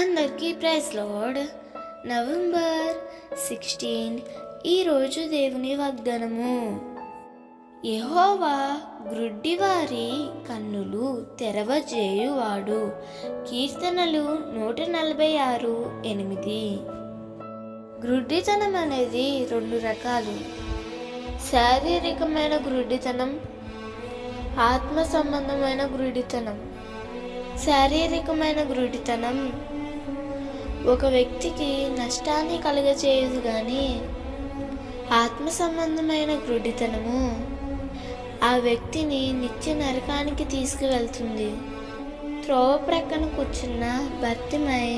అందరికీ praise lord. November 16 ఈరోజు దేవుని వాగ్దానము. యెహోవా గ్రుడ్డివారి కన్నులు తెరవజేయువాడు. కీర్తనలు 146:8. గ్రుడ్డితనం అనేది 2 రకాలు. శారీరకమైన గ్రుడ్డితనం, ఆత్మ సంబంధమైన గ్రుడ్డితనం. శారీరకమైన గ్రుడ్డితనం ఒక వ్యక్తికి నష్టాన్ని కలుగచేయదు, కానీ ఆత్మ సంబంధమైన గ్రుడ్డితనము ఆ వ్యక్తిని నిత్య నరకానికి తీసుకువెళ్తుంది. త్రోవ ప్రక్కన కూర్చున్న బర్తిమై,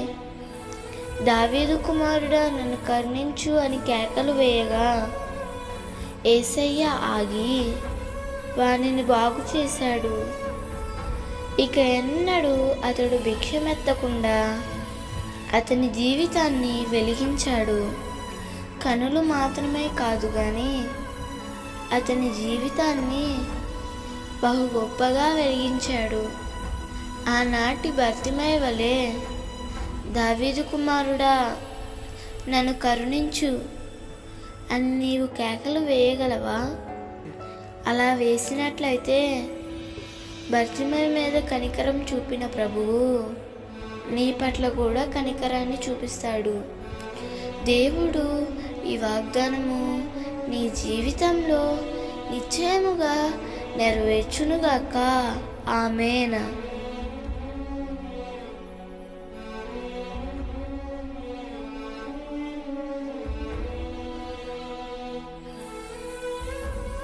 దావీదు కుమారుడా నన్ను కరుణించు అని కేకలు వేయగా యేసయ్య ఆగి వానిని బాగు చేశాడు. ఇక ఎన్నడూ అతడు భిక్షమెత్తకుండా అతని జీవితాన్ని వెలిగించాడు. కనులు మాత్రమే కాదు, కానీ అతని జీవితాన్ని బహు గొప్పగా వెలిగించాడు. ఆనాటి బర్తిమై వలె, దావీదు కుమారుడా నన్ను కరుణించు అని నీవు కేకలు వేయగలవా? అలా వేసినట్లయితే బర్తిమై మీద కనికరం చూపిన ప్రభువు నీ పట్ల కూడా కనికరాన్ని చూపిస్తాడు. దేవుడు ఈ వాగ్దానము నీ జీవితంలో నిశ్చయముగా నెరవేర్చునుగాక. ఆమేన్.